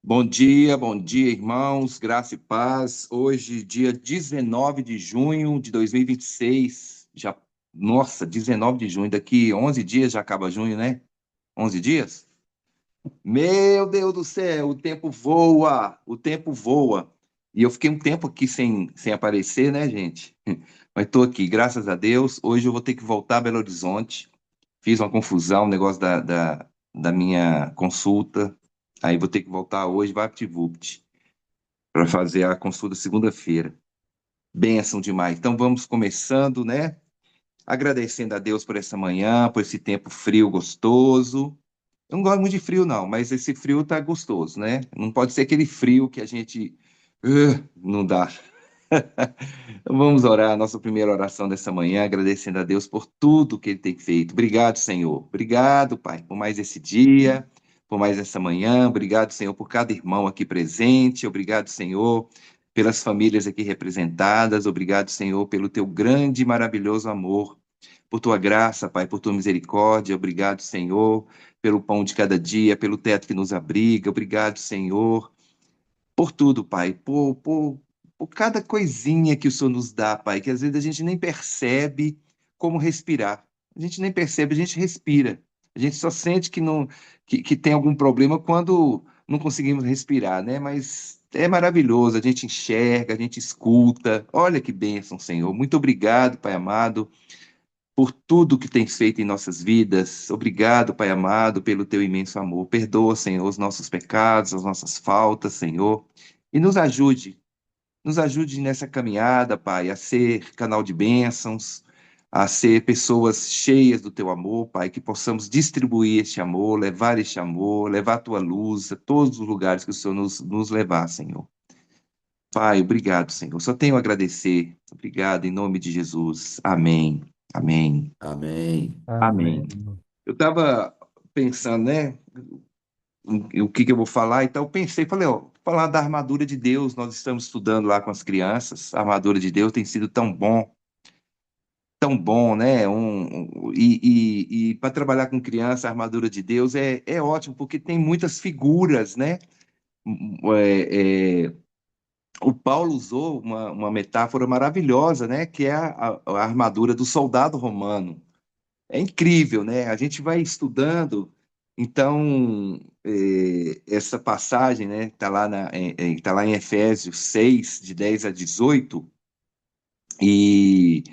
Bom dia, irmãos, graça e paz. Hoje, dia 19 de junho de 2026. Já, nossa, 19 de junho, daqui 11 dias já acaba junho, né? 11 dias? Meu Deus do céu, o tempo voa, o tempo voa. E eu fiquei um tempo aqui sem aparecer, né, gente? Mas estou aqui, graças a Deus. Hoje eu vou ter que voltar a Belo Horizonte. Fiz uma confusão, um negócio da minha consulta. Aí vou ter que voltar hoje, VaptVupt, para fazer a consulta segunda-feira. Bênção demais. Então vamos começando, né? Agradecendo a Deus por essa manhã, por esse tempo frio, gostoso. Eu não gosto muito de frio, não, mas esse frio tá gostoso, né? Não pode ser aquele frio que a gente. Não dá. Então vamos orar a nossa primeira oração dessa manhã, agradecendo a Deus por tudo que Ele tem feito. Obrigado, Senhor. Obrigado, Pai, por mais esse dia, por mais essa manhã. Obrigado, Senhor, por cada irmão aqui presente. Obrigado, Senhor, pelas famílias aqui representadas. Obrigado, Senhor, pelo teu grande e maravilhoso amor, por tua graça, Pai, por tua misericórdia. Obrigado, Senhor, pelo pão de cada dia, pelo teto que nos abriga. Obrigado, Senhor, por tudo, Pai, por cada coisinha que o Senhor nos dá, Pai, que às vezes a gente nem percebe como respirar. A gente nem percebe, a gente respira. A gente só sente que, não, que tem algum problema quando não conseguimos respirar, né? Mas é maravilhoso, a gente enxerga, a gente escuta. Olha que bênção, Senhor. Muito obrigado, Pai amado, por tudo que tens feito em nossas vidas. Obrigado, Pai amado, pelo teu imenso amor. Perdoa, Senhor, os nossos pecados, as nossas faltas, Senhor, e nos ajude nessa caminhada, Pai, a ser canal de bênçãos, a ser pessoas cheias do teu amor, Pai, que possamos distribuir este amor, levar a tua luz a todos os lugares que o Senhor nos levar, Senhor. Pai, obrigado, Senhor. Só tenho a agradecer. Obrigado, em nome de Jesus. Amém. Amém. Amém. Amém. Amém. Eu estava pensando, né, o que que eu vou falar, então eu pensei, falei, ó, falar da armadura de Deus, nós estamos estudando lá com as crianças, a armadura de Deus tem sido tão bom, né, e para trabalhar com criança, a armadura de Deus é ótimo, porque tem muitas figuras, né, é, é, o Paulo usou uma metáfora maravilhosa, né, que é a armadura do soldado romano. É incrível, né? A gente vai estudando, então, essa passagem, né, tá lá em Efésios 6 de 10 a 18, e,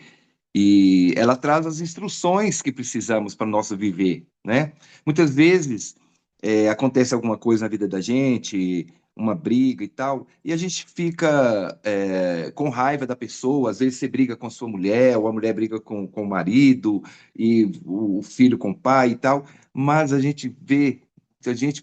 e ela traz as instruções que precisamos para o nosso viver, né? Muitas vezes acontece alguma coisa na vida da gente, uma briga e tal, e a gente fica com raiva da pessoa. Às vezes você briga com a sua mulher, ou a mulher briga com o marido, e o filho com o pai e tal, mas a gente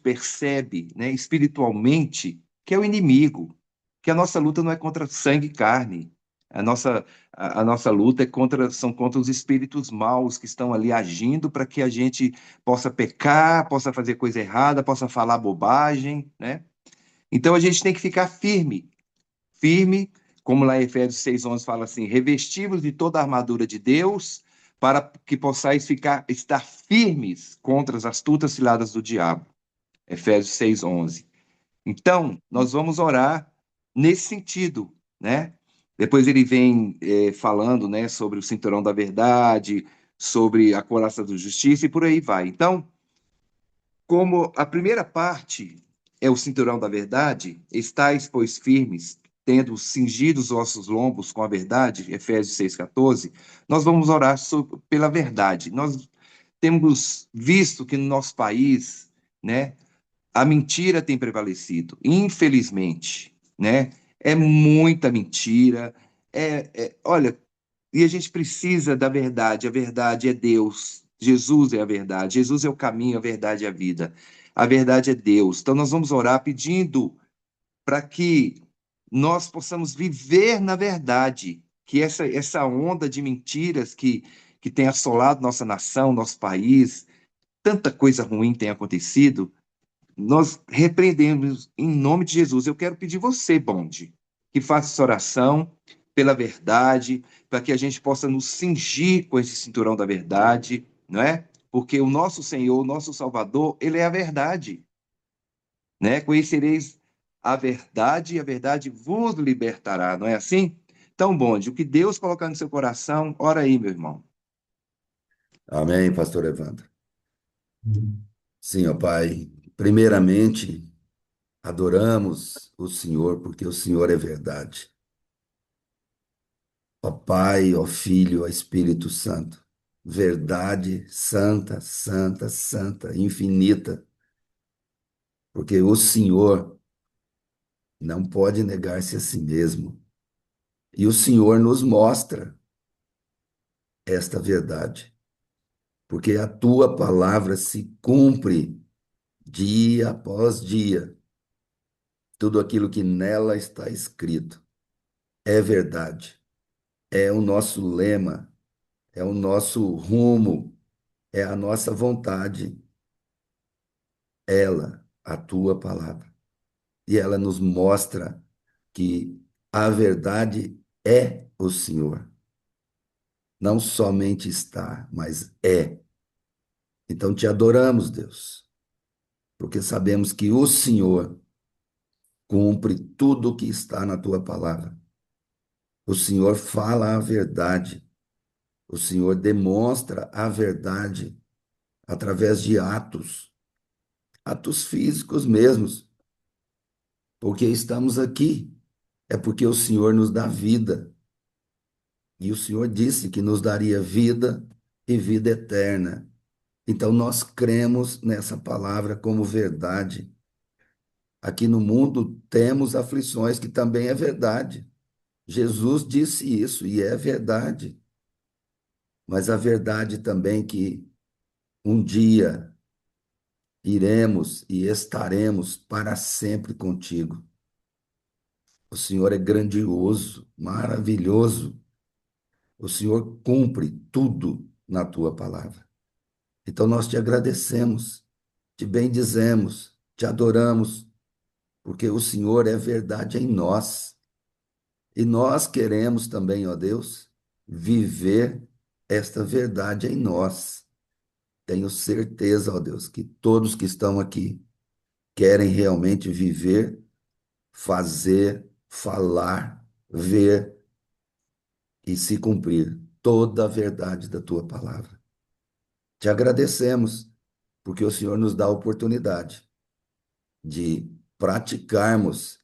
percebe, né, espiritualmente, que é o inimigo, que a nossa luta não é contra sangue e carne. A nossa, a nossa luta são contra os espíritos maus que estão ali agindo para que a gente possa pecar, possa fazer coisa errada, possa falar bobagem, né? Então a gente tem que ficar firme, como lá em Efésios 6:11 fala assim: revestivos de toda a armadura de Deus, para que possais estar firmes contra as astutas ciladas do diabo. Efésios 6:11. Então, nós vamos orar nesse sentido, né? Depois ele vem falando, né, sobre o cinturão da verdade, sobre a couraça da justiça e por aí vai. Então, como a primeira parte é o cinturão da verdade, estáis, pois, firmes, tendo cingido os vossos lombos com a verdade, Efésios 6,14, nós vamos orar pela verdade. Nós temos visto que no nosso país, né, a mentira tem prevalecido, infelizmente, né? É muita mentira. Olha, e a gente precisa da verdade. A verdade é Deus. Jesus é a verdade. Jesus é o caminho, a verdade e a vida. A verdade é Deus. Então nós vamos orar pedindo para que nós possamos viver na verdade, que essa onda de mentiras que tem assolado nossa nação, nosso país, tanta coisa ruim tem acontecido, nós repreendemos em nome de Jesus. Eu quero pedir você, Bonde, que faça essa oração pela verdade, para que a gente possa nos cingir com esse cinturão da verdade, não é? Porque o nosso Senhor, o nosso Salvador, ele é a verdade. né? Conhecereis a verdade e a verdade vos libertará, não é assim? Então, bonde, o que Deus colocar no seu coração, ora aí, meu irmão. Amém, pastor Evandro. Sim, ó Pai. Primeiramente, adoramos o Senhor, porque o Senhor é verdade. Ó Pai, ó Filho, ó Espírito Santo. Verdade santa, santa, santa, infinita, porque o Senhor não pode negar-se a si mesmo. E o Senhor nos mostra esta verdade, porque a tua palavra se cumpre dia após dia. Tudo aquilo que nela está escrito é verdade, é o nosso lema, é o nosso rumo, é a nossa vontade, ela, a tua palavra. E ela nos mostra que a verdade é o Senhor. Não somente está, mas é. Então te adoramos, Deus, porque sabemos que o Senhor cumpre tudo o que está na tua palavra. O Senhor fala a verdade. O Senhor demonstra a verdade através de atos, atos físicos mesmos, porque estamos aqui. É porque o Senhor nos dá vida. E o Senhor disse que nos daria vida e vida eterna. Então nós cremos nessa palavra como verdade. Aqui no mundo temos aflições, que também é verdade. Jesus disse isso e é verdade. Mas a verdade também que um dia iremos e estaremos para sempre contigo. O Senhor é grandioso, maravilhoso. O Senhor cumpre tudo na tua palavra. Então nós te agradecemos, te bendizemos, te adoramos, porque o Senhor é verdade em nós. E nós queremos também, ó Deus, viver esta verdade em nós. Tenho certeza, ó Deus, que todos que estão aqui querem realmente viver, fazer, falar, ver e se cumprir toda a verdade da tua palavra. Te agradecemos, porque o Senhor nos dá a oportunidade de praticarmos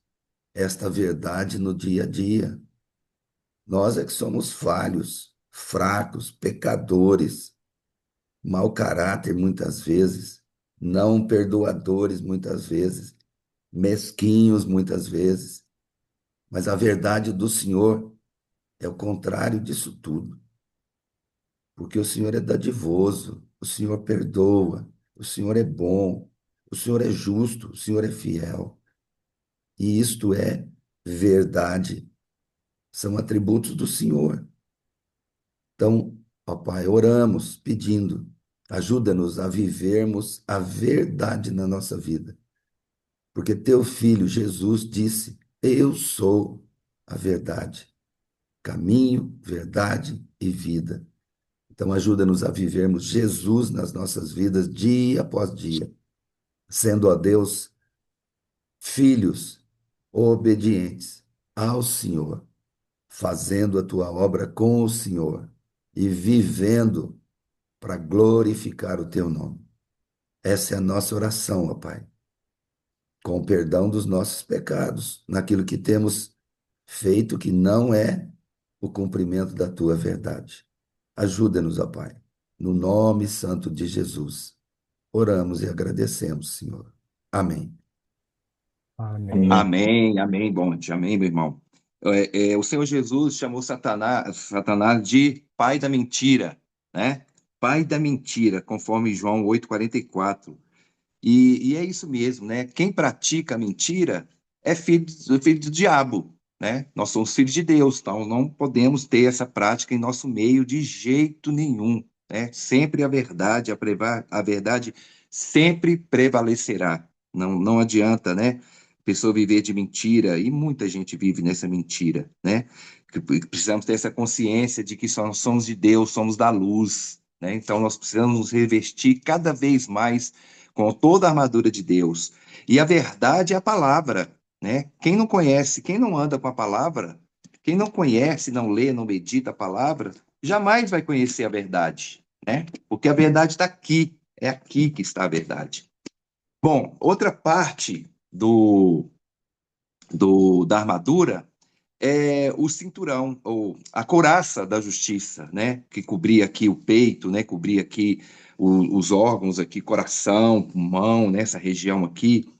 esta verdade no dia a dia. Nós é que somos falhos, fracos, pecadores, mau caráter muitas vezes, não perdoadores muitas vezes, mesquinhos muitas vezes, mas a verdade do Senhor é o contrário disso tudo, porque o Senhor é dadivoso, o Senhor perdoa, o Senhor é bom, o Senhor é justo, o Senhor é fiel, e isto é verdade, são atributos do Senhor. Então, ó Pai, oramos pedindo, ajuda-nos a vivermos a verdade na nossa vida. Porque teu filho Jesus disse: Eu sou a verdade, caminho, verdade e vida. Então, ajuda-nos a vivermos Jesus nas nossas vidas dia após dia, sendo a Deus filhos obedientes ao Senhor, fazendo a tua obra com o Senhor e vivendo para glorificar o teu nome. Essa é a nossa oração, ó Pai, com o perdão dos nossos pecados, naquilo que temos feito que não é o cumprimento da tua verdade. Ajuda-nos, ó Pai, no nome santo de Jesus. Oramos e agradecemos, Senhor. Amém. Amém. Amém, amém, bonde, amém, meu irmão. O Senhor Jesus chamou Satanás de pai da mentira, né? Pai da mentira, conforme João 8,44. E é isso mesmo, né? Quem pratica a mentira é filho do diabo, né? Nós somos filhos de Deus, então não podemos ter essa prática em nosso meio de jeito nenhum, né? Sempre a verdade, a verdade sempre prevalecerá. Não, não adianta, né? A pessoa viver de mentira, e muita gente vive nessa mentira, né? Precisamos ter essa consciência de que somos de Deus, somos da luz, né? Então nós precisamos nos revestir cada vez mais com toda a armadura de Deus. E a verdade é a palavra, né? Quem não conhece, quem não anda com a palavra, quem não conhece, não lê, não medita a palavra, jamais vai conhecer a verdade, né? Porque a verdade está aqui, é aqui que está a verdade. Bom, outra parte da armadura é o cinturão, ou a couraça da justiça, né? Que cobria aqui o peito, né? Cobria aqui os órgãos aqui, coração, pulmão, nessa região aqui.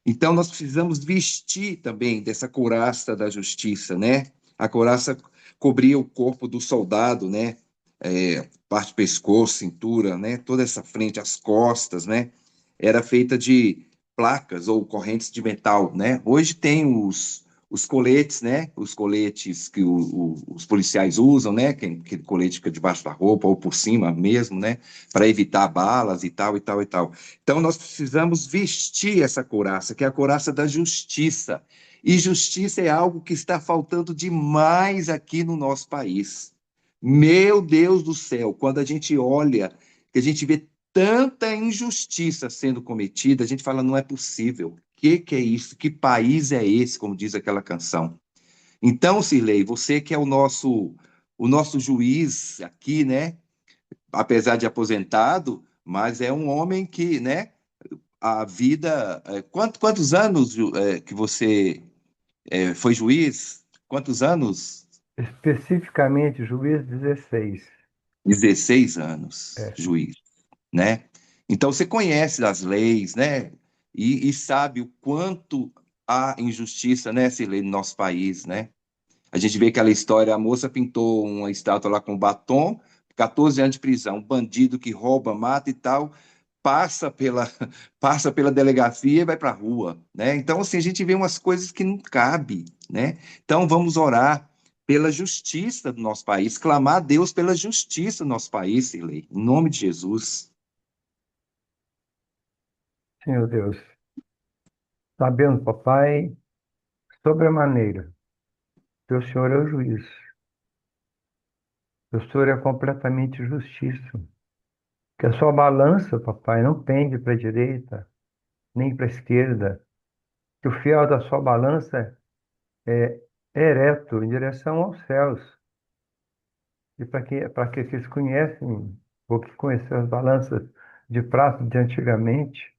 Então, nós precisamos vestir também dessa couraça da justiça, né? A couraça cobria o corpo do soldado, né? Parte do pescoço, cintura, né? Toda essa frente, as costas, né? Era feita de placas ou correntes de metal, né? Hoje tem os coletes, né? Os coletes que os policiais usam, né? Aquele colete fica debaixo da roupa ou por cima mesmo, né? Para evitar balas e tal, e tal, e tal. Então, nós precisamos vestir essa couraça, que é a couraça da justiça. E justiça é algo que está faltando demais aqui no nosso país. Meu Deus do céu, quando a gente olha, que a gente vê tanta injustiça sendo cometida, a gente fala, não é possível. Que é isso? Que país é esse, como diz aquela canção? Então, Cirlei, você que é o nosso juiz aqui, né? Apesar de aposentado, mas é um homem que, né? A vida. Quantos anos que você foi juiz? Quantos anos? Especificamente, juiz 16. 16 anos, É. juiz, né? Então você conhece as leis, né? E sabe o quanto há injustiça, né, Cirlei, no nosso país, né? A gente vê aquela história, a moça pintou uma estátua lá com batom, 14 anos de prisão, um bandido que rouba, mata e tal, passa pela, passa pela delegacia e vai para a rua, né? Então, assim, a gente vê umas coisas que não cabe, né? Então, vamos orar pela justiça do nosso país, clamar a Deus pela justiça do nosso país, Sirlei, em nome de Jesus. Senhor Deus, sabendo, papai, sobremaneira, que o Senhor é o juiz, que o Senhor é completamente justiça, que a sua balança, papai, não pende para a direita, nem para a esquerda, que o fiel da sua balança é ereto em direção aos céus. E para que aqueles que conhecem, ou que conheceram as balanças de prata de antigamente,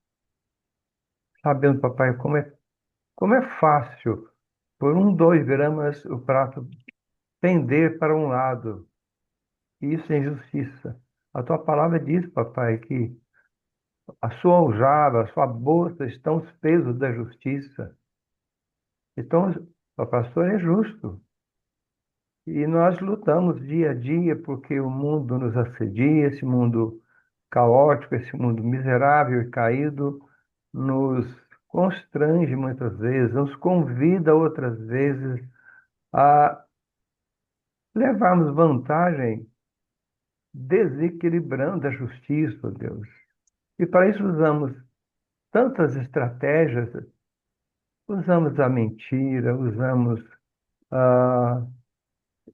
sabendo, papai, como é fácil, por 2 gramas, o prato pender para um lado. E isso é injustiça. A tua palavra diz, papai, que a sua aljava, a sua bolsa estão os pesos da justiça. Então, papai, o Senhor é justo. E nós lutamos dia a dia porque o mundo nos assedia, esse mundo caótico, esse mundo miserável e caído, nos constrange muitas vezes, nos convida outras vezes a levarmos vantagem desequilibrando a justiça, ó Deus. E para isso usamos tantas estratégias, usamos a mentira, usamos a.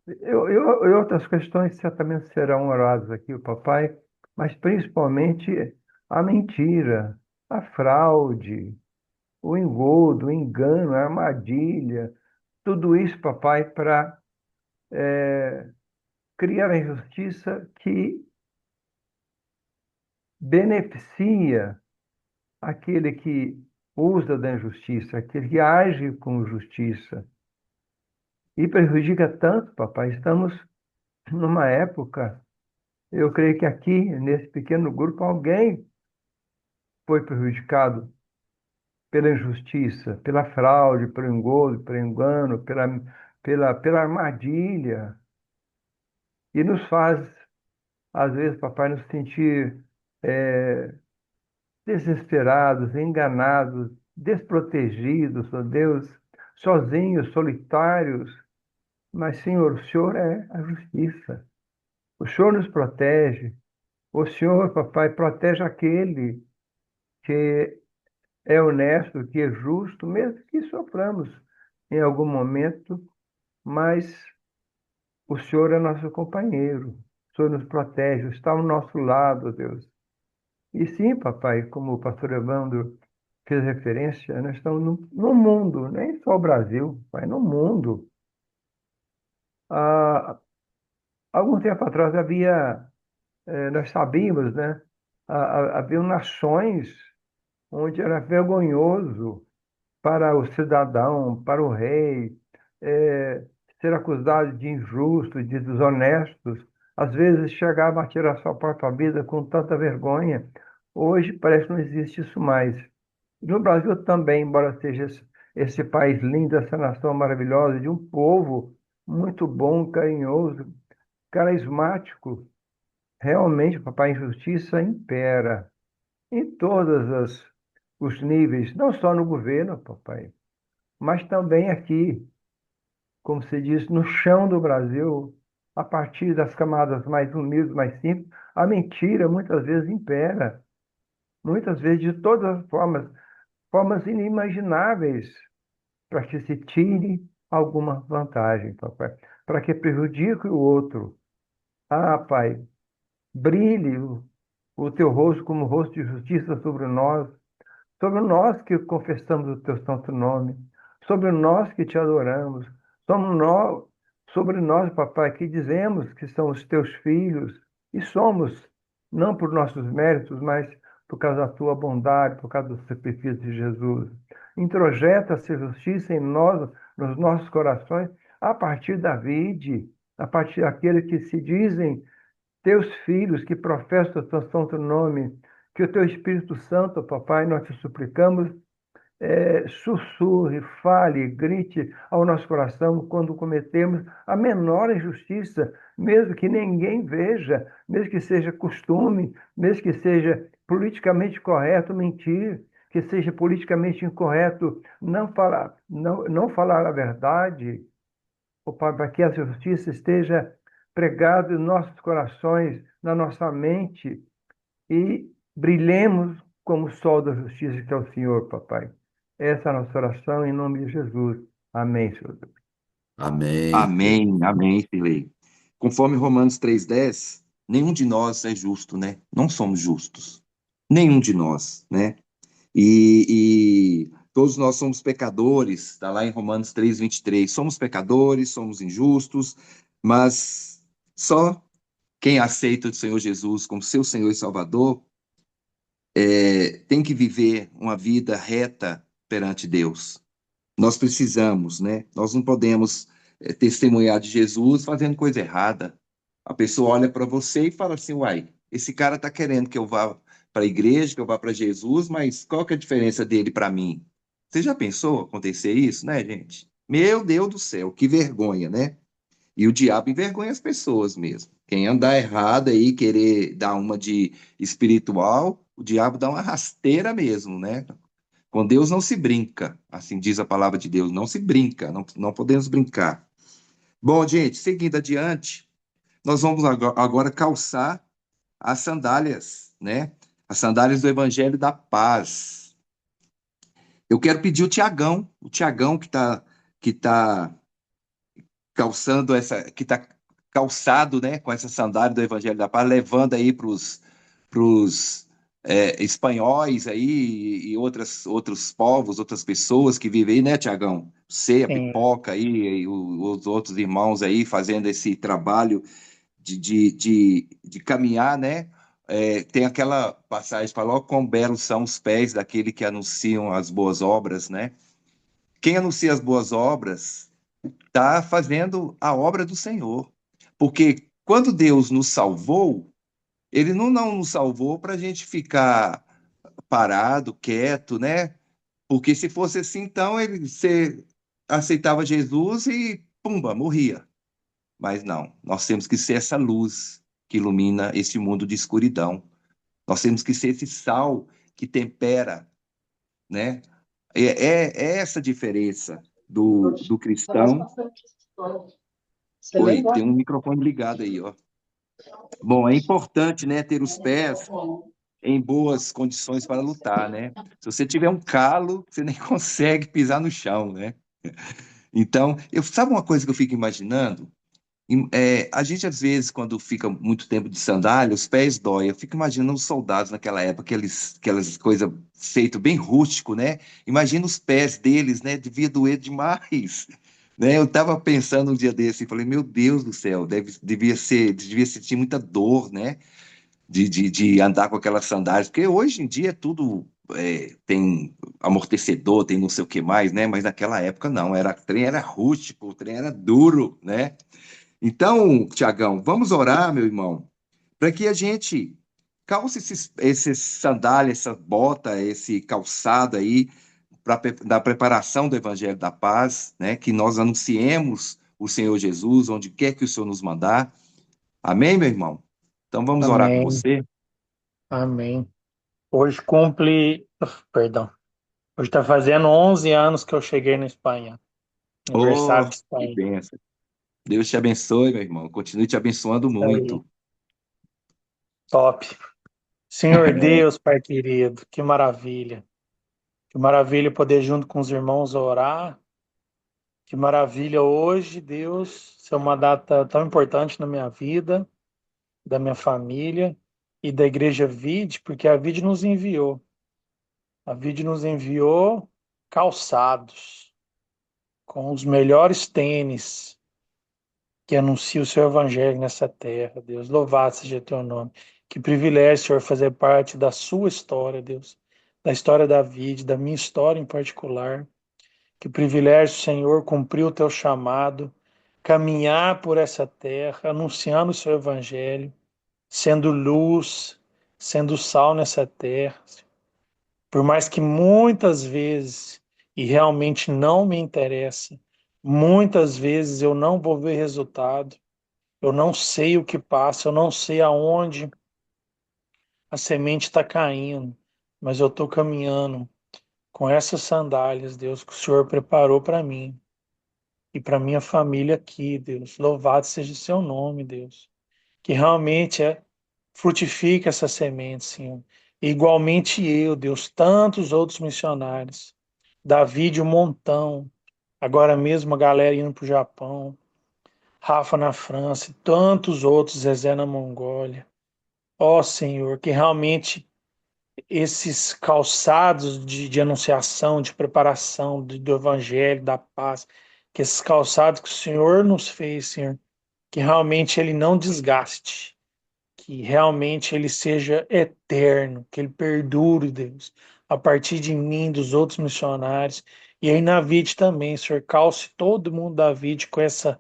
E outras questões certamente serão oradas aqui, o papai, mas principalmente a mentira, a fraude, o engodo, o engano, a armadilha, tudo isso, papai, para criar a injustiça que beneficia aquele que usa da injustiça, aquele que age com justiça. E prejudica tanto, papai. Estamos numa época, eu creio que aqui, nesse pequeno grupo, alguém foi prejudicado pela injustiça, pela fraude, pelo engodo, pelo engano, pela armadilha. E nos faz, às vezes, papai, nos sentir desesperados, enganados, desprotegidos, ó Deus, sozinhos, solitários. Mas, Senhor, o Senhor é a justiça. O Senhor nos protege. O Senhor, papai, protege aquele que é honesto, que é justo, mesmo que soframos em algum momento, mas o Senhor é nosso companheiro. O Senhor nos protege, está ao nosso lado, Deus. E sim, papai, como o pastor Evandro fez referência, nós estamos no mundo, nem só o Brasil, pai, no mundo. Há algum tempo atrás nós sabíamos, né? Havia nações onde era vergonhoso para o cidadão, para o rei, eh, ser acusado de injusto, de desonestos. Às vezes chegava a tirar sua própria vida com tanta vergonha. Hoje parece que não existe isso mais. No Brasil também, embora seja esse país lindo, essa nação maravilhosa, de um povo muito bom, carinhoso, carismático, realmente, papai, a injustiça impera em os níveis, não só no governo, papai, mas também aqui, como se diz, no chão do Brasil, a partir das camadas mais humildes, mais simples, a mentira muitas vezes impera, muitas vezes de todas as formas, formas inimagináveis, para que se tire alguma vantagem, papai, para que prejudique o outro. Ah, pai, brilhe o teu rosto como rosto de justiça sobre nós que confessamos o teu santo nome, sobre nós que te adoramos, sobre nós, sobre nós, papai, que dizemos que somos teus filhos e somos, não por nossos méritos, mas por causa da tua bondade, por causa do sacrifício de Jesus. Introjeta essa justiça em nós, nos nossos corações, a partir da vide, a partir daqueles que se dizem teus filhos que professam o teu santo nome, que o teu Espírito Santo, papai, nós te suplicamos, sussurre, fale, grite ao nosso coração quando cometemos a menor injustiça, mesmo que ninguém veja, mesmo que seja costume, mesmo que seja politicamente correto mentir, que seja politicamente incorreto não falar a verdade, ó Pai, para que a justiça esteja pregada em nossos corações, na nossa mente, e brilhemos como o sol da justiça que é o Senhor, papai. Essa é a nossa oração em nome de Jesus. Amém, Senhor Deus. Amém, Senhor. Amém, amém, Silei. Conforme Romanos 3,10, nenhum de nós é justo, né? Não somos justos. Nenhum de nós, né? E todos nós somos pecadores, está lá em Romanos 3,23. Somos pecadores, somos injustos, mas só quem aceita o Senhor Jesus como seu Senhor e Salvador tem que viver uma vida reta perante Deus. Nós precisamos, né? Nós não podemos testemunhar de Jesus fazendo coisa errada. A pessoa olha para você e fala assim: uai, esse cara está querendo que eu vá para a igreja, que eu vá para Jesus, mas qual que é a diferença dele para mim? Você já pensou acontecer isso, né, gente? Meu Deus do céu, que vergonha, né? E o diabo envergonha as pessoas mesmo. Quem andar errado aí, querer dar uma de espiritual, o diabo dá uma rasteira mesmo, né? Com Deus não se brinca, assim diz a palavra de Deus, não se brinca, não podemos brincar. Bom, gente, seguindo adiante, nós vamos agora calçar as sandálias, né? As sandálias do Evangelho da Paz. Eu quero pedir o Tiagão que tá calçando que está calçado, né, com essa sandália do Evangelho da Paz, levando aí para os espanhóis aí e outros povos, outras pessoas que vivem aí, né, Tiagão? Você, a Sim, Pipoca aí, e os outros irmãos aí fazendo esse trabalho de caminhar, né? Tem aquela passagem que fala, ó, quão belos são os pés daquele que anunciam as boas obras, né? Quem anuncia as boas obras está fazendo a obra do Senhor. Porque quando Deus nos salvou, Ele não nos salvou para a gente ficar parado, quieto, né? Porque se fosse assim, então você aceitava Jesus e, pumba, morria. Mas não, nós temos que ser essa luz que ilumina esse mundo de escuridão. Nós temos que ser esse sal que tempera, né? É essa a diferença do cristão. Oi, tem um microfone ligado aí, ó. Bom, é importante, né, ter os pés em boas condições para lutar, né? Se você tiver um calo, você nem consegue pisar no chão, né? Então, sabe uma coisa que eu fico imaginando? A gente, às vezes, quando fica muito tempo de sandália, os pés doem. Eu fico imaginando os soldados naquela época, aquelas coisas feito bem rústico, né? Imagina os pés deles, né? Devia doer demais, né? Eu estava pensando um dia desse e falei, meu Deus do céu, devia sentir muita dor, né? De andar com aquelas sandálias, porque hoje em dia tudo tem amortecedor, tem não sei o que mais, né? Mas naquela época não, o trem era rústico, o trem era duro, né? Então, Tiagão, vamos orar, meu irmão, para que a gente calce esses sandálias, essa bota, esse calçado aí, da preparação do Evangelho da Paz, né? Que nós anunciemos o Senhor Jesus onde quer que o Senhor nos mandar. Amém, meu irmão? Então vamos orar com Amém, você. amém. Hoje cumpre, perdão, hoje está fazendo 11 anos que eu cheguei na Espanha, aniversário Oh, de que Espanha. bênção. Deus te abençoe, meu irmão. Continue te abençoando Isso aí, muito. top. Senhor Deus, Pai querido, que maravilha poder junto com os irmãos orar, que maravilha hoje, Deus, ser uma data tão importante na minha vida, da minha família e da Igreja Vide, porque a Vide nos enviou calçados com os melhores tênis que anuncia o seu evangelho nessa terra, Deus. Louvado seja teu nome. Que privilégio, Senhor, fazer parte da sua história, Deus. Da história da vida, da minha história em particular. Que privilégio, Senhor, cumprir o teu chamado, caminhar por essa terra, anunciando o seu evangelho, sendo luz, sendo sal nessa terra. Por mais que muitas vezes, e realmente não me interessa, muitas vezes eu não vou ver resultado, eu não sei o que passa, eu não sei aonde a semente está caindo, mas eu estou caminhando com essas sandálias, Deus, que o Senhor preparou para mim e para minha família aqui, Deus. Louvado seja o seu nome, Deus. Que realmente frutifique essa semente, Senhor. E igualmente eu, Deus, tantos outros missionários. Davi de um montão, agora mesmo a galera indo para o Japão, Rafa na França, e tantos outros, Zezé na Mongólia. Ó Senhor, que realmente esses calçados de anunciação, de preparação do Evangelho, da paz, que esses calçados que o Senhor nos fez, Senhor, que realmente ele não desgaste, que realmente ele seja eterno, que ele perdure, Deus, a partir de mim, dos outros missionários, e aí na vida também, Senhor, calce todo mundo da vida com essa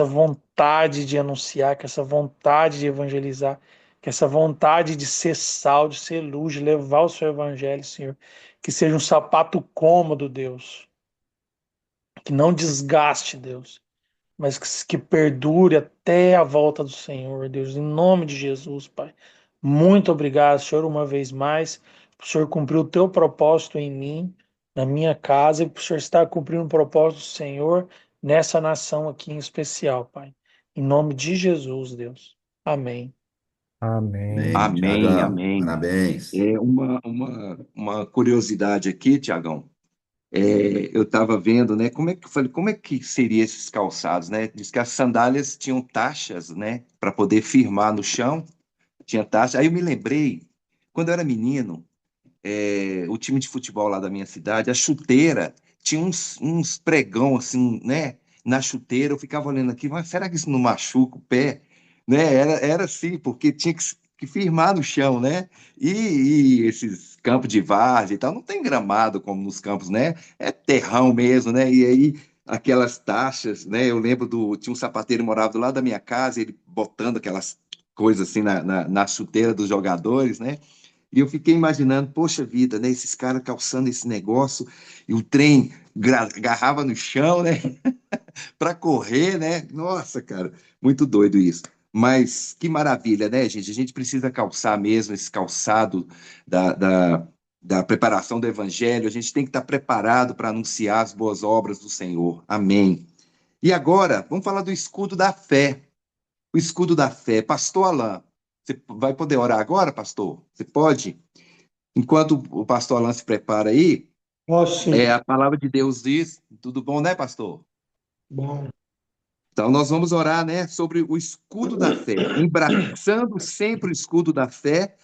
vontade de anunciar, com essa vontade de evangelizar, com essa vontade de ser sal, de ser luz, de levar o seu evangelho, Senhor, que seja um sapato cômodo, Deus, que não desgaste, Deus, mas que perdure até a volta do Senhor, Deus, em nome de Jesus, Pai. Muito obrigado, Senhor, uma vez mais, por o Senhor cumprir o teu propósito em mim, na minha casa, e por o Senhor estar cumprindo o propósito do Senhor nessa nação aqui em especial, Pai. Em nome de Jesus, Deus. Amém. Amém. Amém, Amém, Tiagão. amém. Parabéns. Uma curiosidade aqui, Tiagão. Eu estava vendo, né? Como é que seria esses calçados, né? Diz que as sandálias tinham taxas, né? Para poder firmar no chão, tinha taxa. Aí eu me lembrei, quando eu era menino, o time de futebol lá da minha cidade, a chuteira tinha uns pregão assim, né? Na chuteira, eu ficava olhando aqui, mas será que isso não machuca o pé? Né? Era assim, porque tinha que firmar no chão, né? E esses campos de várzea e tal, não tem gramado como nos campos, né? É terrão mesmo, né? E aí aquelas taxas, né? Eu lembro tinha um sapateiro que morava do lado da minha casa, ele botando aquelas coisas assim na chuteira dos jogadores, né? E eu fiquei imaginando, poxa vida, né? Esses caras calçando esse negócio e o trem agarrava no chão, né? Para correr, né? Nossa, cara, muito doido isso. Mas que maravilha, né, gente? A gente precisa calçar mesmo esse calçado da, da, da preparação do evangelho. A gente tem que estar preparado para anunciar as boas obras do Senhor. Amém. E agora, vamos falar do escudo da fé. O escudo da fé. Pastor Alain, você vai poder orar agora, pastor? Você pode? Enquanto o pastor Alan se prepara aí, Ó, sim. a palavra de Deus diz, tudo bom, né, pastor? Bom. Então, nós vamos orar, né, sobre o escudo da fé, embraçando sempre o escudo da fé,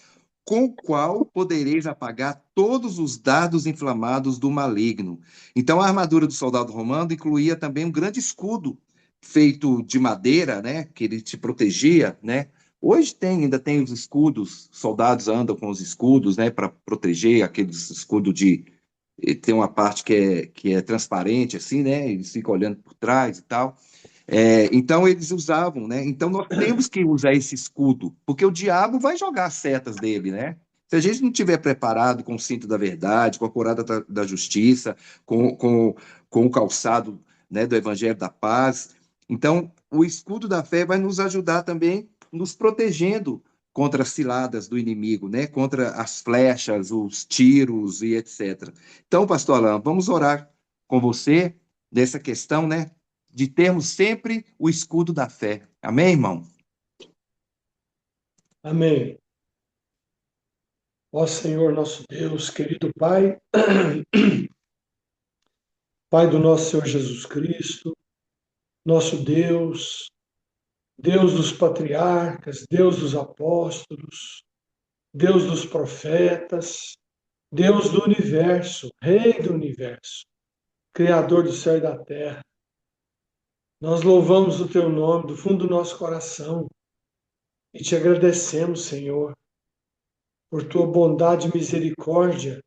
com o qual podereis apagar todos os dardos inflamados do maligno. Então, a armadura do soldado romano incluía também um grande escudo feito de madeira, né, que ele te protegia, né? Hoje ainda tem os escudos, soldados andam com os escudos, né, para proteger aqueles escudos de tem uma parte que é transparente, assim, né? Eles ficam olhando por trás e tal. Então eles usavam, né? Então nós temos que usar esse escudo, porque o diabo vai jogar as setas dele, né? Se a gente não tiver preparado com o cinto da verdade, com a couraça da justiça, com o calçado, né, do evangelho da paz, então o escudo da fé vai nos ajudar também, nos protegendo contra as ciladas do inimigo, né? Contra as flechas, os tiros e etc. Então, pastor Alain, vamos orar com você nessa questão, né? De termos sempre o escudo da fé. Amém, irmão? Amém. Ó Senhor, nosso Deus, querido Pai, Pai do nosso Senhor Jesus Cristo, nosso Deus, Deus dos patriarcas, Deus dos apóstolos, Deus dos profetas, Deus do universo, Rei do universo, Criador do céu e da terra. Nós louvamos o Teu nome do fundo do nosso coração e te agradecemos, Senhor, por Tua bondade e misericórdia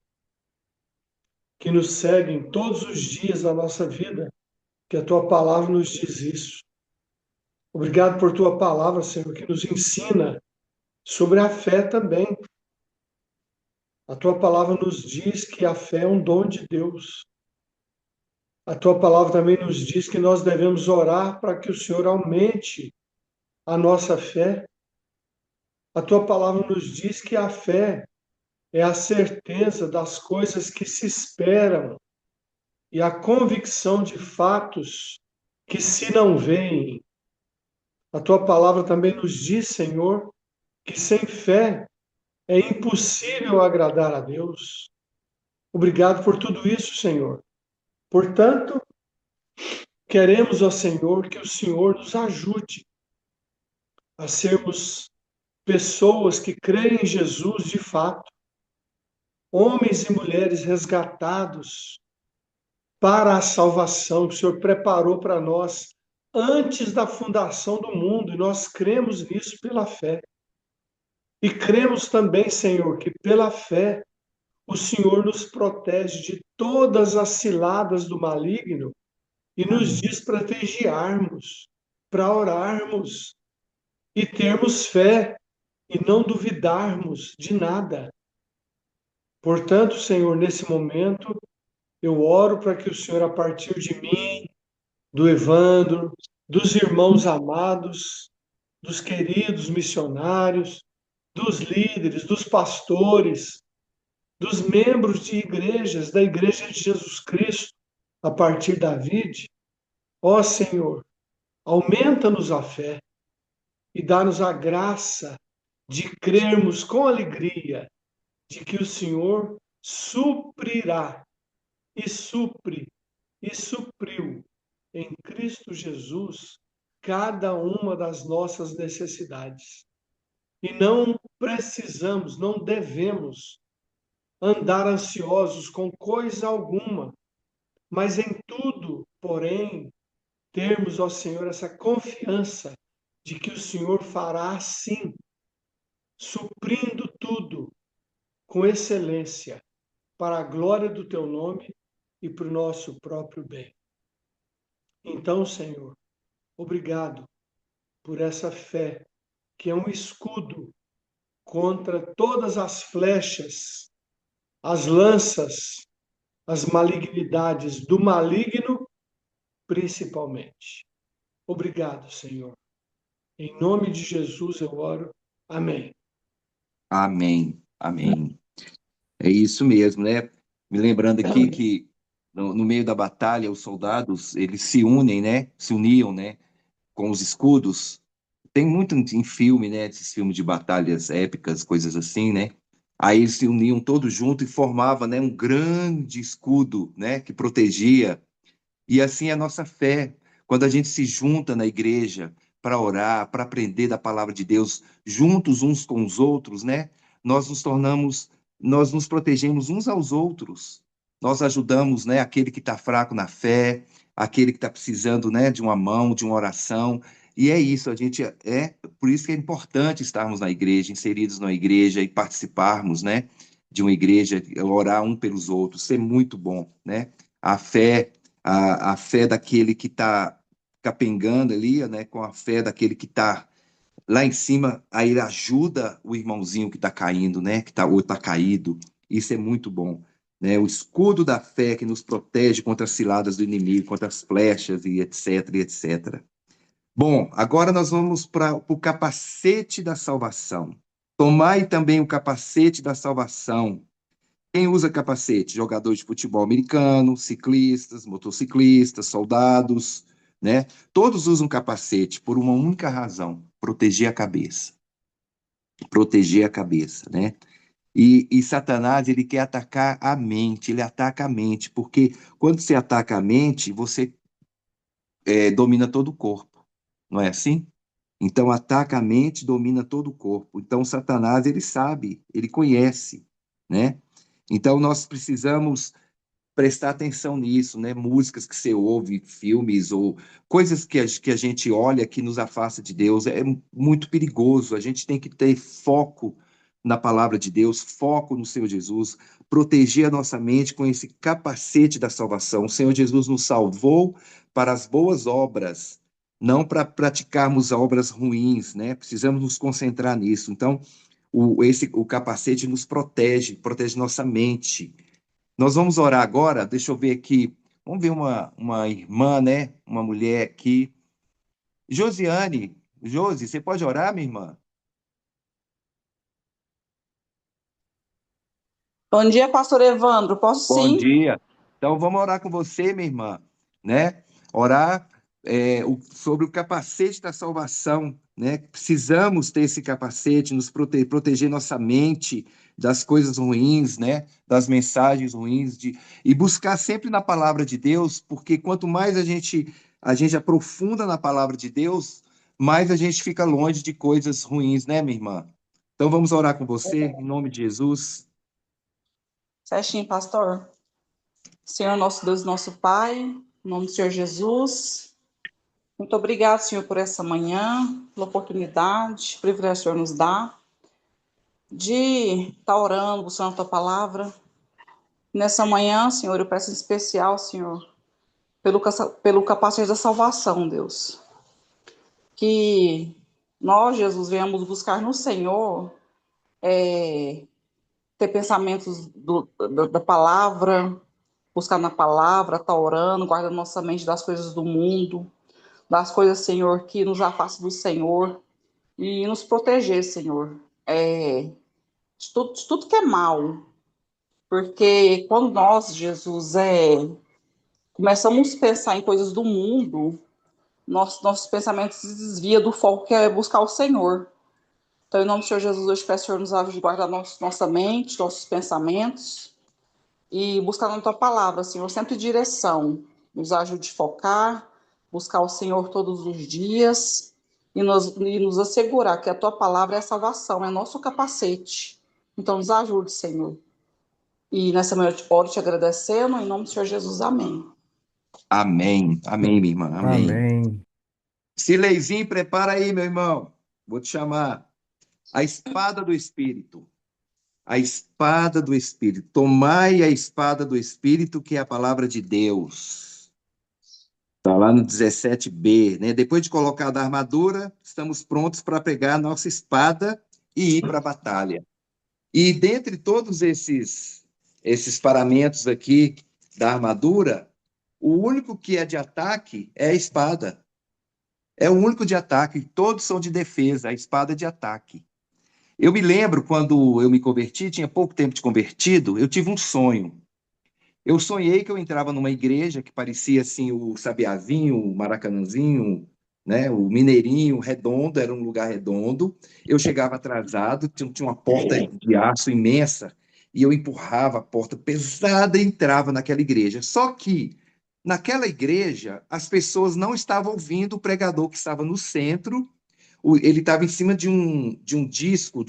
que nos seguem todos os dias da nossa vida, que a Tua palavra nos diz isso. Obrigado por Tua palavra, Senhor, que nos ensina sobre a fé também. A Tua palavra nos diz que a fé é um dom de Deus. A Tua palavra também nos diz que nós devemos orar para que o Senhor aumente a nossa fé. A Tua palavra nos diz que a fé é a certeza das coisas que se esperam e a convicção de fatos que se não veem. A Tua palavra também nos diz, Senhor, que sem fé é impossível agradar a Deus. Obrigado por tudo isso, Senhor. Portanto, queremos, ó Senhor, que o Senhor nos ajude a sermos pessoas que creem em Jesus de fato, homens e mulheres resgatados para a salvação que o Senhor preparou para nós antes da fundação do mundo, e nós cremos nisso pela fé. E cremos também, Senhor, que pela fé o Senhor nos protege de todas as ciladas do maligno e nos diz para vigiarmos, para orarmos e termos fé e não duvidarmos de nada. Portanto, Senhor, nesse momento, eu oro para que o Senhor, a partir de mim, do Evandro, dos irmãos amados, dos queridos missionários, dos líderes, dos pastores, dos membros de igrejas, da Igreja de Jesus Cristo, a partir da vide, ó Senhor, aumenta-nos a fé e dá-nos a graça de crermos com alegria de que o Senhor suprirá e supre e supriu em Cristo Jesus cada uma das nossas necessidades. E não precisamos, não devemos andar ansiosos com coisa alguma, mas em tudo, porém, termos, ó Senhor, essa confiança de que o Senhor fará sim, suprindo tudo com excelência, para a glória do Teu nome e para o nosso próprio bem. Então, Senhor, obrigado por essa fé, que é um escudo contra todas as flechas, as lanças, as malignidades do maligno, principalmente. Obrigado, Senhor. Em nome de Jesus eu oro. Amém. Amém. Amém. É isso mesmo, né? Me lembrando aqui que no meio da batalha, os soldados, eles se unem, né? Se uniam, né? Com os escudos. Tem muito em filme, né? Esses filmes de batalhas épicas, coisas assim, né? Aí eles se uniam todos juntos e formavam, né, um grande escudo, né? Que protegia. E assim é a nossa fé. Quando a gente se junta na igreja para orar, para aprender da palavra de Deus, juntos uns com os outros, né? Nós nos tornamos, nós nos protegemos uns aos outros. Nós ajudamos, né, aquele que está fraco na fé, aquele que está precisando, né, de uma mão, de uma oração. E é isso, a gente por isso que é importante estarmos na igreja, inseridos na igreja e participarmos, né, de uma igreja, orar um pelos outros, ser muito bom, né? A fé, a fé daquele que está capengando ali, né, com a fé daquele que está lá em cima, aí ele ajuda o irmãozinho que está caindo, né, que tá, ou está caído. Isso é muito bom, né? O escudo da fé que nos protege contra as ciladas do inimigo, contra as flechas e etc, e etc. Bom, agora nós vamos para o capacete da salvação. Tomai também o capacete da salvação. Quem usa capacete? Jogador de futebol americano, ciclistas, motociclistas, soldados, né? Todos usam capacete por uma única razão: proteger a cabeça. Proteger a cabeça, né? E Satanás, ele quer atacar a mente, ele ataca a mente, porque quando você ataca a mente, você domina todo o corpo, não é assim? Então, ataca a mente, domina todo o corpo. Então, Satanás, ele sabe, ele conhece, né? Então, nós precisamos prestar atenção nisso, né? Músicas que você ouve, filmes ou coisas que a gente olha que nos afasta de Deus, é muito perigoso. A gente tem que ter foco na palavra de Deus, foco no Senhor Jesus, proteger a nossa mente com esse capacete da salvação. O Senhor Jesus nos salvou para as boas obras, não para praticarmos obras ruins, né? Precisamos nos concentrar nisso. Então, o capacete nos protege, protege nossa mente. Nós vamos orar agora, deixa eu ver aqui. Vamos ver uma irmã, né? Uma mulher aqui. Josiane, Josi, você pode orar, minha irmã? Bom dia, pastor Evandro. Posso Bom sim? dia. Então vamos orar com você, minha irmã, né? Orar sobre o capacete da salvação, né? Precisamos ter esse capacete, nos proteger nossa mente das coisas ruins, né? Das mensagens ruins, e buscar sempre na palavra de Deus, porque quanto mais a gente aprofunda na palavra de Deus, mais a gente fica longe de coisas ruins, né, minha irmã? Então vamos orar com você, em nome de Jesus. Certinho, pastor. Senhor nosso Deus, nosso Pai, em nome do Senhor Jesus. Muito obrigado, Senhor, por essa manhã, pela oportunidade, privilégio que o Senhor nos dá de estar orando, buscando a Tua palavra. Nessa manhã, Senhor, eu peço em especial, Senhor, pelo capacete da salvação, Deus. Que nós, Jesus, venhamos buscar no Senhor ter pensamentos da palavra, buscar na palavra, estar orando, guardando nossa mente das coisas do mundo, das coisas, Senhor, que nos afastam do Senhor e nos proteger, Senhor, de tudo que é mal. Porque quando nós, Jesus, começamos a pensar em coisas do mundo, nossos pensamentos se desviam do foco que é buscar o Senhor. Então, em nome do Senhor Jesus, hoje peço, Senhor, nos ajude a guardar nossa mente, nossos pensamentos e buscar na Tua palavra, Senhor, sempre direção. Nos ajude a focar, buscar o Senhor todos os dias e nos assegurar que a Tua palavra é a salvação, é nosso capacete. Então, nos ajude, Senhor. E nessa manhã eu oro te agradecendo, em nome do Senhor Jesus, amém. Amém. Amém, minha irmã. Amém. Amém. Sileizinho, prepara aí, meu irmão. Vou te chamar. A espada do Espírito. A espada do Espírito. Tomai a espada do Espírito, que é a palavra de Deus. Está lá no 17b, né? Depois de colocar a armadura, estamos prontos para pegar a nossa espada e ir para a batalha. E dentre todos esses paramentos aqui da armadura, o único que é de ataque é a espada. É o único de ataque, todos são de defesa, a espada é de ataque. Eu me lembro quando eu me converti, tinha pouco tempo de convertido, eu tive um sonho. Eu sonhei que eu entrava numa igreja que parecia assim o Sabiazinho, o Maracanãzinho, né, o Mineirinho, redondo, era um lugar redondo. Eu chegava atrasado, tinha uma porta de aço imensa, e eu empurrava a porta pesada e entrava naquela igreja. Só que naquela igreja, as pessoas não estavam ouvindo o pregador que estava no centro. Ele estava em cima de um disco,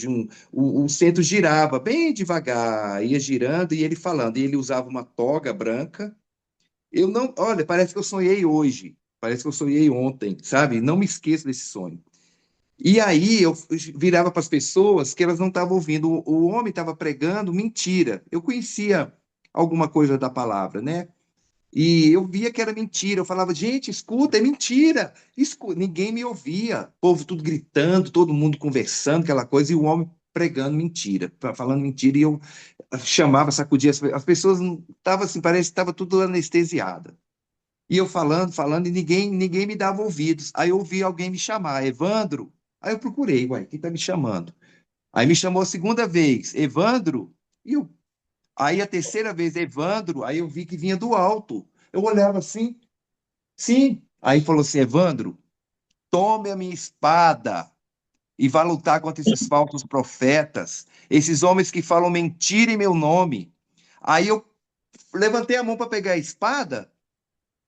o centro girava bem devagar, ia girando e ele falando. E ele usava uma toga branca. Eu não, olha, parece que eu sonhei hoje, parece que eu sonhei ontem, sabe? Não me esqueço desse sonho. E aí eu virava para as pessoas que elas não estavam ouvindo. O homem estava pregando mentira. Eu conhecia alguma coisa da palavra, né? E eu via que era mentira. Eu falava, gente, escuta, é mentira. Ninguém me ouvia. O povo tudo gritando, todo mundo conversando, aquela coisa, e o homem pregando mentira, falando mentira. E eu chamava, sacudia as pessoas, não estavam assim, parece que estava tudo anestesiada. E eu falando, falando, e ninguém me dava ouvidos. Aí eu ouvi alguém me chamar, Evandro. Aí eu procurei, uai, quem está me chamando? Aí me chamou a segunda vez, Evandro. E eu Aí a terceira vez, Evandro, aí eu vi que vinha do alto. Eu olhava assim, sim. Aí falou assim, Evandro, tome a minha espada e vá lutar contra esses falsos profetas, esses homens que falam mentira em meu nome. Aí eu levantei a mão para pegar a espada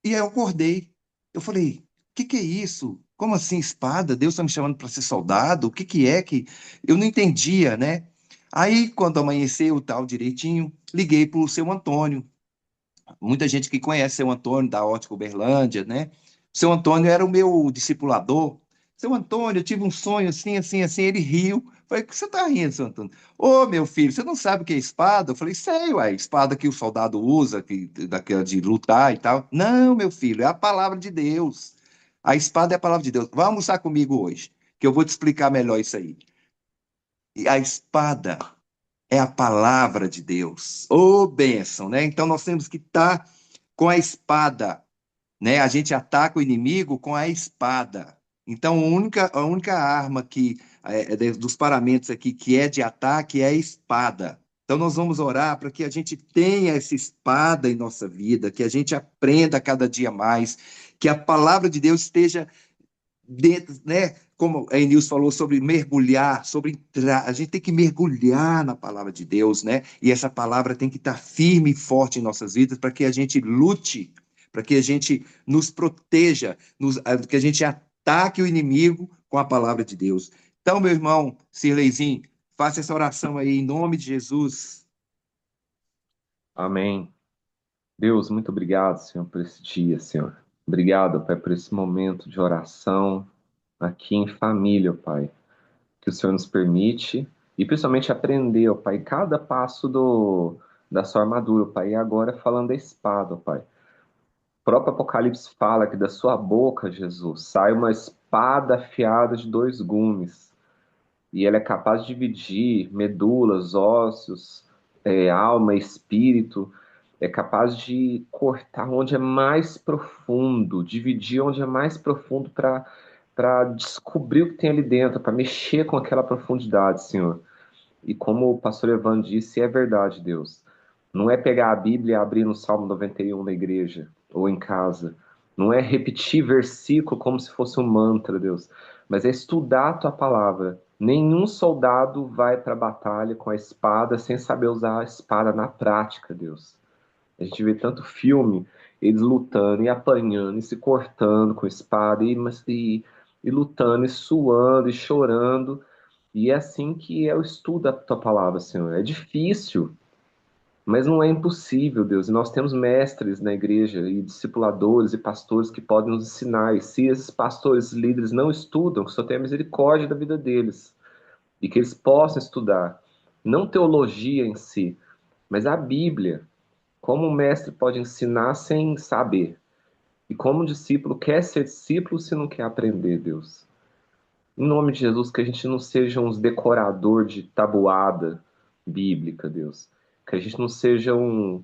e aí eu acordei. Eu falei, que é isso? Como assim espada? Deus está me chamando para ser soldado? O que é que... Eu não entendia, né? Aí, quando amanheceu, tal, direitinho, liguei para o seu Antônio. Muita gente que conhece seu Antônio da Ótica Uberlândia, né? Seu Antônio era o meu discipulador. Seu Antônio, eu tive um sonho assim, assim, assim. Ele riu. Falei, o que você está rindo, seu Antônio? Ô, meu filho, você não sabe o que é espada? Eu falei, sei, uai, espada que o soldado usa, daquela de lutar e tal. Não, meu filho, é a palavra de Deus. A espada é a palavra de Deus. Vai almoçar comigo hoje, que eu vou te explicar melhor isso aí. E a espada é a palavra de Deus. Ô, bênção, né? Então nós temos que estar com a espada, né? A gente ataca o inimigo com a espada. Então, a única arma dos paramentos aqui que é de ataque é a espada. Então, nós vamos orar para que a gente tenha essa espada em nossa vida, que a gente aprenda cada dia mais, que a palavra de Deus esteja dentro, né? Como a Enilson falou sobre mergulhar, sobre entrar, a gente tem que mergulhar na palavra de Deus, né? E essa palavra tem que estar firme e forte em nossas vidas para que a gente lute, para que a gente nos proteja, que a gente ataque o inimigo com a palavra de Deus. Então, meu irmão Sirleizinho, faça essa oração aí em nome de Jesus. Amém. Deus, muito obrigado, Senhor, por esse dia, Senhor. Obrigado, Pai, por esse momento de oração aqui em família, Pai, que o Senhor nos permite e principalmente aprender, ó Pai, cada passo da sua armadura, Pai, e agora falando da espada, ó Pai. O próprio Apocalipse fala que da sua boca, Jesus, sai uma espada afiada de 2 gumes e ela é capaz de dividir medulas, ossos, alma, espírito, é capaz de cortar onde é mais profundo, dividir onde é mais profundo para descobrir o que tem ali dentro, para mexer com aquela profundidade, Senhor. E como o pastor Evan disse, é verdade, Deus. Não é pegar a Bíblia e abrir no Salmo 91 na igreja ou em casa. Não é repetir versículo como se fosse um mantra, Deus. Mas é estudar a tua palavra. Nenhum soldado vai para a batalha com a espada sem saber usar a espada na prática, Deus. A gente vê tanto filme, eles lutando e apanhando e se cortando com espada e lutando e suando e chorando. E é assim que é o estudo da tua palavra, Senhor. É difícil, mas não é impossível, Deus. E nós temos mestres na igreja e discipuladores e pastores que podem nos ensinar. E se esses pastores, líderes não estudam, que o Senhor tenha misericórdia da vida deles e que eles possam estudar, não teologia em si, mas a Bíblia. Como o mestre pode ensinar sem saber? E como o discípulo quer ser discípulo se não quer aprender, Deus? Em nome de Jesus, que a gente não seja uns decorador de tabuada bíblica, Deus. Que a gente não seja um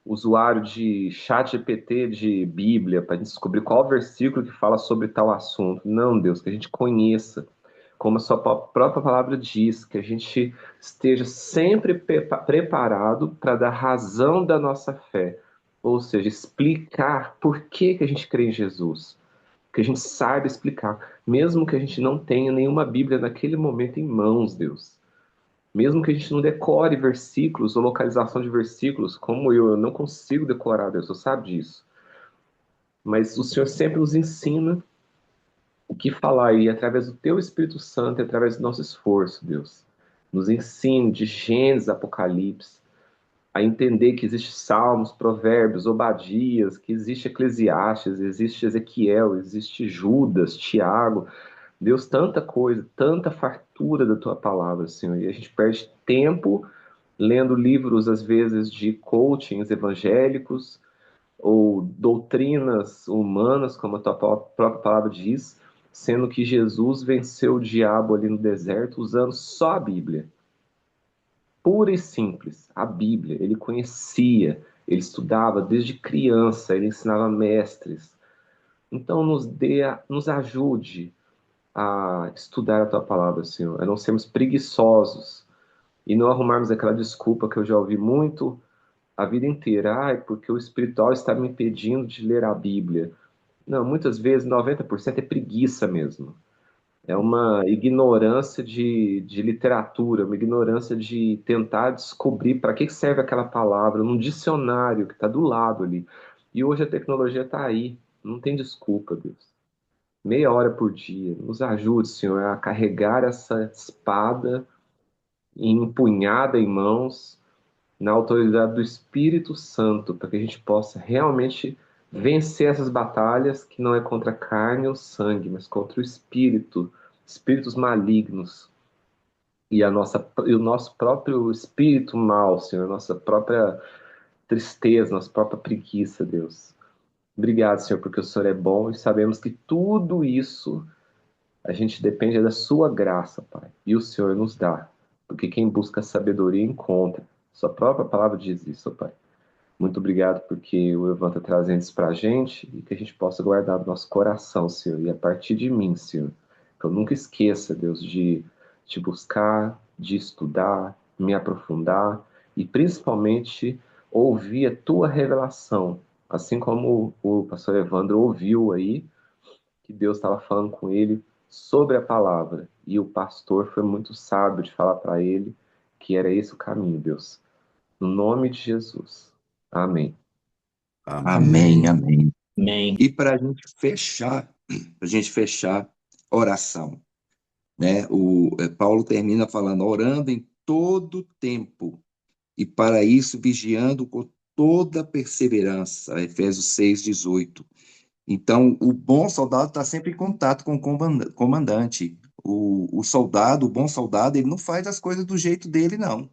usuário de chat GPT de Bíblia para descobrir qual versículo que fala sobre tal assunto. Não, Deus, que a gente conheça, como a sua própria palavra diz, que a gente esteja sempre preparado para dar razão da nossa fé, ou seja, explicar por que a gente crê em Jesus, que a gente saiba explicar, mesmo que a gente não tenha nenhuma Bíblia naquele momento em mãos, Deus. Mesmo que a gente não decore versículos ou localização de versículos, como eu não consigo decorar, Deus, você sabe disso. mas o Senhor sempre nos ensina o que falar e através do Teu Espírito Santo, e através do nosso esforço, Deus. Nos ensine de Gênesis, Apocalipse, a entender que existe Salmos, Provérbios, Obadias, que existe Eclesiastes, existe Ezequiel, existe Judas, Tiago. Deus, tanta coisa, tanta fartura da tua palavra, Senhor, e a gente perde tempo lendo livros, às vezes, de coachings evangélicos ou doutrinas humanas, como a tua própria palavra diz, sendo que Jesus venceu o diabo ali no deserto usando só a Bíblia. Pura e simples, a Bíblia. Ele conhecia, ele estudava desde criança, ele ensinava mestres. Então nos ajude a estudar a tua palavra, Senhor, a não sermos preguiçosos e não arrumarmos aquela desculpa que eu já ouvi muito a vida inteira, porque o espiritual está me impedindo de ler a Bíblia. Não, muitas vezes 90% é preguiça mesmo. É uma ignorância de literatura, uma ignorância de tentar descobrir para que serve aquela palavra num dicionário que está do lado ali. E hoje a tecnologia está aí, não tem desculpa, Deus. Meia hora por dia, nos ajude, Senhor, a carregar essa espada empunhada em mãos, na autoridade do Espírito Santo, para que a gente possa realmente vencer essas batalhas que não é contra a carne ou sangue, mas contra o espírito, espíritos malignos e o nosso próprio espírito mal, Senhor, nossa própria tristeza, nossa própria preguiça, Deus. Obrigado, Senhor, porque o Senhor é bom e sabemos que tudo isso a gente depende da sua graça, Pai. E o Senhor nos dá, porque quem busca sabedoria encontra. Sua própria palavra diz isso, Pai. Muito obrigado porque o Evan está trazendo isso para a gente e que a gente possa guardar no nosso coração, Senhor. E a partir de mim, Senhor, que eu nunca esqueça, Deus, de te buscar, de estudar, me aprofundar e principalmente ouvir a tua revelação. Assim como o pastor Evandro ouviu aí, que Deus estava falando com ele sobre a palavra. E o pastor foi muito sábio de falar para ele que era esse o caminho, Deus. No nome de Jesus. Amém. Amém, Amém. amém. Amém. E para a gente fechar, oração, né? Paulo termina falando, orando em todo tempo, e para isso vigiando com toda perseverança, Efésios 6:18. Então, o bom soldado está sempre em contato com o comandante. O soldado, o bom soldado, ele não faz as coisas do jeito dele, não.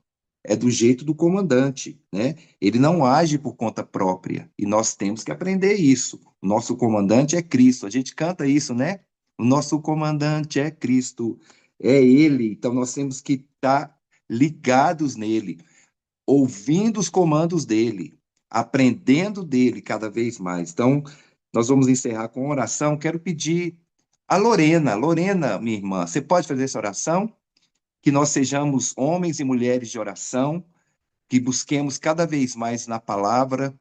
É do jeito do comandante, né? Ele não age por conta própria. E nós temos que aprender isso. O nosso comandante é Cristo. A gente canta isso, né? O nosso comandante é Cristo. É Ele. Então, nós temos que estar ligados nele, ouvindo os comandos dele, aprendendo dele cada vez mais. Então, nós vamos encerrar com oração. Quero pedir a Lorena. Lorena, minha irmã, você pode fazer essa oração? Que nós sejamos homens e mulheres de oração, que busquemos cada vez mais na palavra,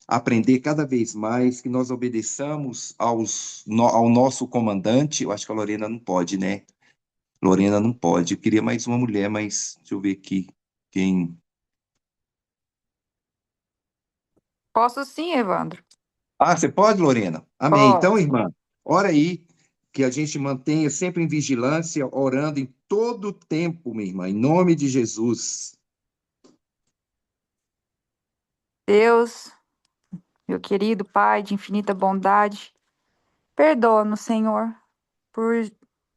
aprender cada vez mais, que nós obedeçamos ao nosso comandante. Eu acho que a Lorena não pode, né? Lorena não pode. Eu queria mais uma mulher, mas deixa eu ver aqui quem. Posso sim, Evandro. Ah, você pode, Lorena? Amém. Então, Posso. irmã, ora aí que a gente mantenha sempre em vigilância, orando em todo o tempo, minha irmã, em nome de Jesus. Deus, meu querido Pai de infinita bondade, perdoa-nos, Senhor, por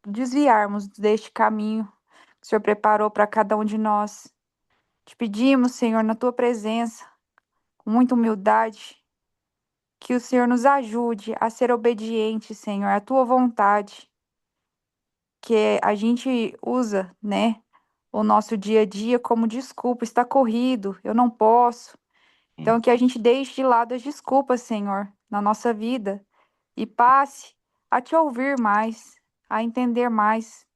desviarmos deste caminho que o Senhor preparou para cada um de nós. Te pedimos, Senhor, na tua presença, com muita humildade, que o Senhor nos ajude a ser obediente, Senhor, à tua vontade, que a gente usa, né, o nosso dia a dia como desculpa, está corrido, eu não posso. Então, que a gente deixe de lado as desculpas, Senhor, na nossa vida e passe a te ouvir mais, a entender mais.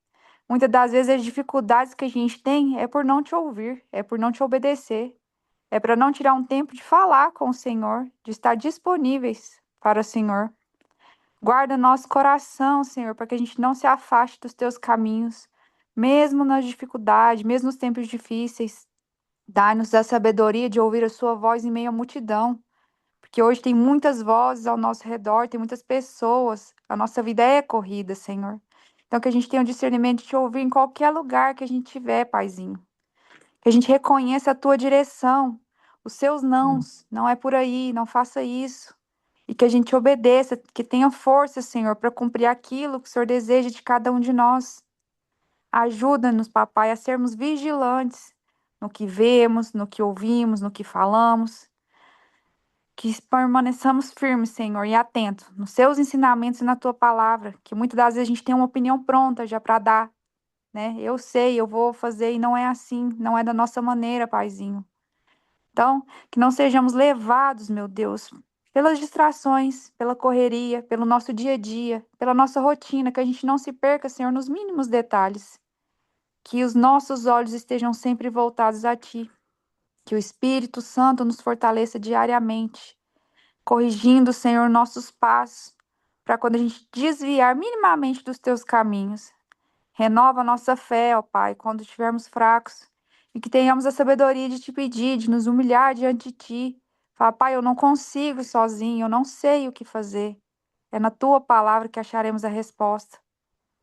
Muitas das vezes as dificuldades que a gente tem é por não te ouvir, é por não te obedecer, é para não tirar um tempo de falar com o Senhor, de estar disponíveis para o Senhor. Guarda nosso coração, Senhor, para que a gente não se afaste dos teus caminhos, mesmo nas dificuldades, mesmo nos tempos difíceis. Dá-nos a sabedoria de ouvir a sua voz em meio à multidão, Porque hoje tem muitas vozes ao nosso redor, tem muitas pessoas, a nossa vida é corrida, Senhor. Então, que a gente tenha o discernimento de te ouvir em qualquer lugar que a gente estiver, Paizinho. Que a gente reconheça a tua direção, os seus nãos, não é por aí, não faça isso. E que a gente obedeça, que tenha força, Senhor, para cumprir aquilo que o Senhor deseja de cada um de nós. Ajuda-nos, papai, a sermos vigilantes no que vemos, no que ouvimos, no que falamos. Que permaneçamos firmes, Senhor, e atentos nos seus ensinamentos e na tua palavra, que muitas das vezes a gente tem uma opinião pronta já para dar, né? Eu sei, eu vou fazer e não é assim, não é da nossa maneira, Paizinho. Então, que não sejamos levados, meu Deus, pelas distrações, pela correria, pelo nosso dia a dia, pela nossa rotina, que a gente não se perca, Senhor, nos mínimos detalhes. Que os nossos olhos estejam sempre voltados a Ti. Que o Espírito Santo nos fortaleça diariamente, corrigindo, Senhor, nossos passos, para quando a gente desviar minimamente dos Teus caminhos. Renova a nossa fé, ó Pai, quando estivermos fracos, e que tenhamos a sabedoria de Te pedir, de nos humilhar diante de Ti. Fala, Pai, eu não consigo sozinho, eu não sei o que fazer. É na Tua palavra que acharemos a resposta.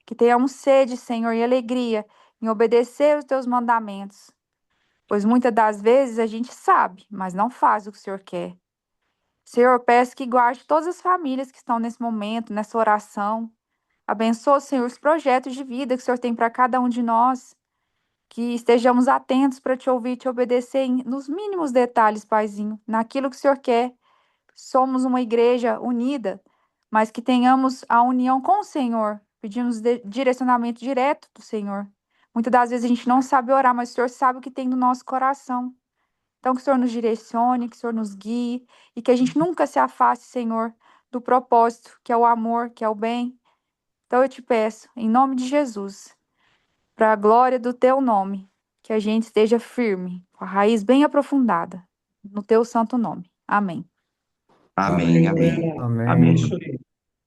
Que tenhamos sede, Senhor, e alegria em obedecer os Teus mandamentos. Pois muitas das vezes a gente sabe, mas não faz o que o Senhor quer. Senhor, peço que guarde todas as famílias que estão nesse momento, nessa oração. Abençoa, Senhor, os projetos de vida que o Senhor tem para cada um de nós. Que estejamos atentos para te ouvir e te obedecer nos mínimos detalhes, Paizinho, naquilo que o Senhor quer. Somos uma igreja unida, mas que tenhamos a união com o Senhor. Pedimos direcionamento direto do Senhor. Muitas das vezes a gente não sabe orar, mas o Senhor sabe o que tem no nosso coração. Então, que o Senhor nos direcione, que o Senhor nos guie e que a gente nunca se afaste, Senhor, do propósito, que é o amor, que é o bem. Então, eu te peço, em nome de Jesus, para a glória do teu nome, que a gente esteja firme, com a raiz bem aprofundada, no teu santo nome. Amém. Amém, Amém, amém, Lorena. É Amém. isso aí.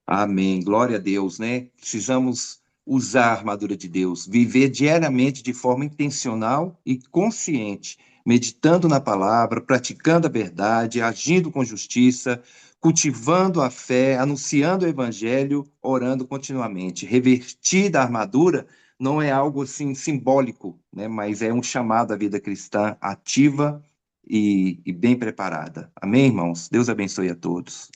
amém. Glória a Deus, né? Precisamos usar a armadura de Deus, viver diariamente de forma intencional e consciente, meditando na palavra, praticando a verdade, agindo com justiça, cultivando a fé, anunciando o evangelho, orando continuamente. Revertir da armadura não é algo assim simbólico, né? Mas é um chamado à vida cristã ativa e bem preparada. Amém, irmãos? Deus abençoe a todos.